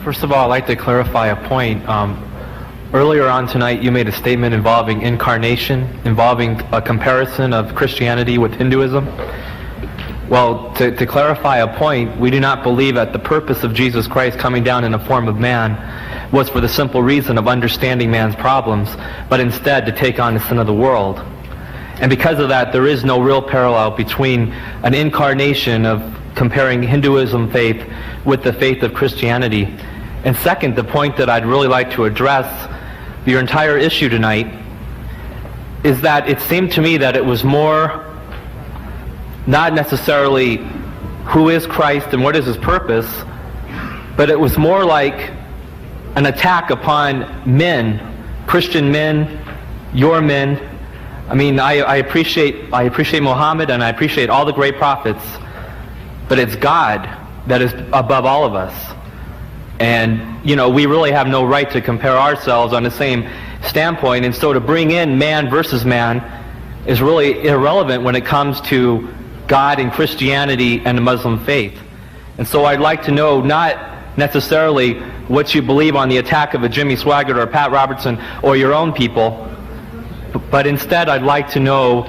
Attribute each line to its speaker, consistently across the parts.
Speaker 1: First of all, I'd like to clarify a point. Earlier on tonight, you made a statement involving incarnation, involving a comparison of Christianity with Hinduism. Well, to clarify a point, we do not believe that the purpose of Jesus Christ coming down in the form of man was for the simple reason of understanding man's problems, but instead to take on the sin of the world. And because of that, there is no real parallel between an incarnation of comparing Hinduism faith with the faith of Christianity. And second, the point that I'd really like to address, your entire issue tonight, is that it seemed to me that it was more not necessarily who is Christ and what is his purpose, but it was more like an attack upon men, Christian men, your men. I mean, I appreciate Muhammad and I appreciate all the great prophets, but it's God that is above all of us. And, you know, we really have no right to compare ourselves on the same standpoint. And so to bring in man versus man is really irrelevant when it comes to God and Christianity and the Muslim faith. And so I'd like to know not necessarily what you believe on the attack of a Jimmy Swaggart or a Pat Robertson or your own people, but instead I'd like to know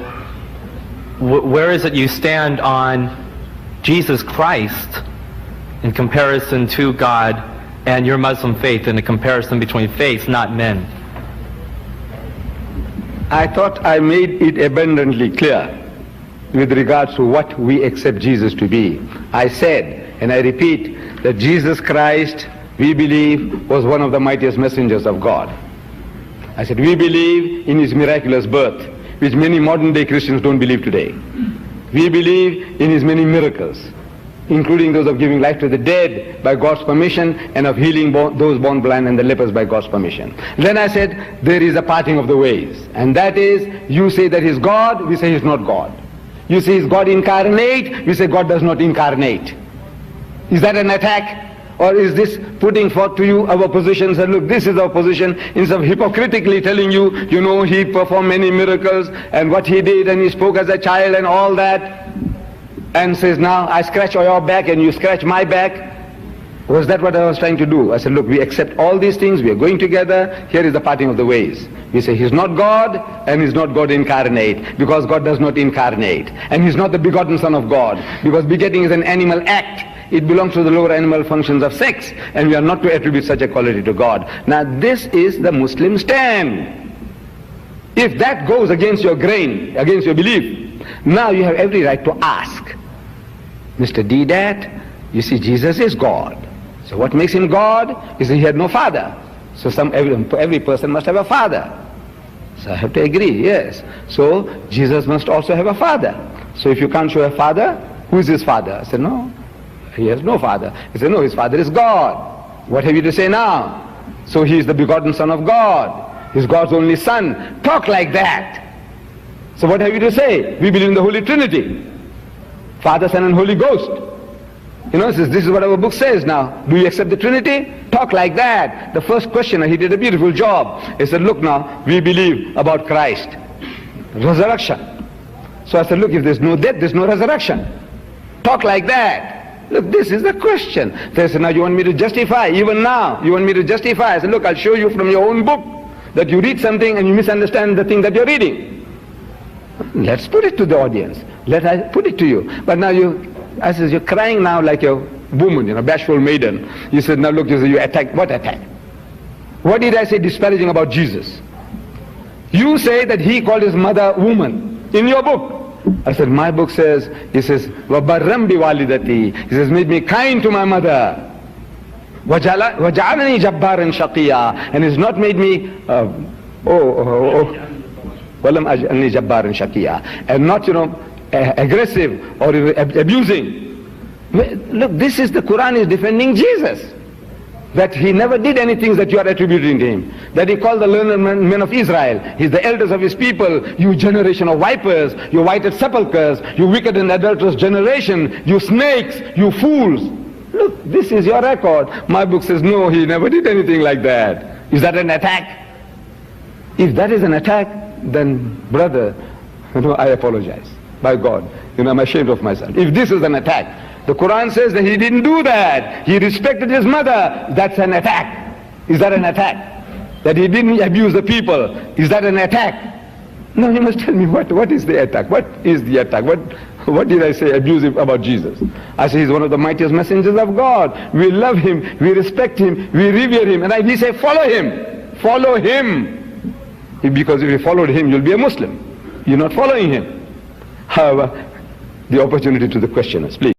Speaker 1: where is it you stand on Jesus Christ in comparison to God and your Muslim faith, in a comparison between faiths, not men.
Speaker 2: I thought I made it abundantly clear with regards to what we accept Jesus to be. I said, and I repeat, that Jesus Christ, we believe, was one of the mightiest messengers of God. I said, we believe in his miraculous birth, which many modern day Christians don't believe today. We believe in his many miracles, including those of giving life to the dead by God's permission, and of healing those born blind and the lepers by God's permission. Then I said, there is a parting of the ways, and that is, you say that he's God, we say he's not God. You say he's God incarnate, we say God does not incarnate. Is that an attack? Or is this putting forth to you our positions and look, this is our position, instead of hypocritically telling you, you know, he performed many miracles and what he did and he spoke as a child and all that, and says, now I scratch your back and you scratch my back. Was that what I was trying to do? I said, look, we accept all these things, we are going together, here is the parting of the ways. We say he's not God and he's not God incarnate, because God does not incarnate. And he's not the begotten Son of God, because begetting is an animal act. It belongs to the lower animal functions of sex, and we are not to attribute such a quality to God. Now this is the Muslim stand. If that goes against your grain, against your belief, now you have every right to ask, Mr. Deedat, you see Jesus is God. So what makes him God is that he had no father. So every person must have a father. So I have to agree, yes. So Jesus must also have a father. So if you can't show a father, who is his father? I said, no, he has no father. He said, no, his father is God. What have you to say now? So he is the begotten Son of God. He's God's only Son. Talk like that. So what have you to say? We believe in the Holy Trinity, Father, Son and Holy Ghost. You know, this is what our book says now. Do you accept the Trinity? Talk like that. The first questioner, he did a beautiful job. He said, look now, we believe about Christ, resurrection. So I said, look, if there's no death, there's no resurrection. Talk like that. Look, this is the question. They said, now you want me to justify, even now, you want me to justify. I said, look, I'll show you from your own book that you read something and you misunderstand the thing that you're reading. Let's put it to the audience. Let I put it to you. But now I said, you're crying now like a woman, you know, bashful maiden. You said, now look, you attack. What attack? What did I say disparaging about Jesus? You say that he called his mother woman in your book. I said, my book says, he says, وَبَرَّمْ بِوَالِدَتِي. He says, made me kind to my mother. وَجَعَلَنِي جَبَّارًا شَقِيًّا. And he's not made me, وَلَمْ أَجْعَلْنِي جَبَّارًا شَقِيًّا. And not, you know, aggressive or abusing. Look, this is the Quran is defending Jesus. That he never did anything that you are attributing to him. That he called the learned men of Israel. He's the elders of his people. You generation of vipers, you whited sepulchres, you wicked and adulterous generation, you snakes, you fools. Look, this is your record. My book says, no, he never did anything like that. Is that an attack? If that is an attack, then brother, you know, I apologize. By God, you know, I'm ashamed of myself. If this is an attack, The Quran says that he didn't do that. He respected his mother. That's an attack. Is that an attack? That he didn't abuse the people. Is that an attack? No, you must tell me what is the attack? What is the attack? What did I say abusive about Jesus? I say he's one of the mightiest messengers of God. We love him, we respect him, we revere him. And we say follow him. Follow him. Because if you followed him, you'll be a Muslim. You're not following him. However, the opportunity to the questioners, please.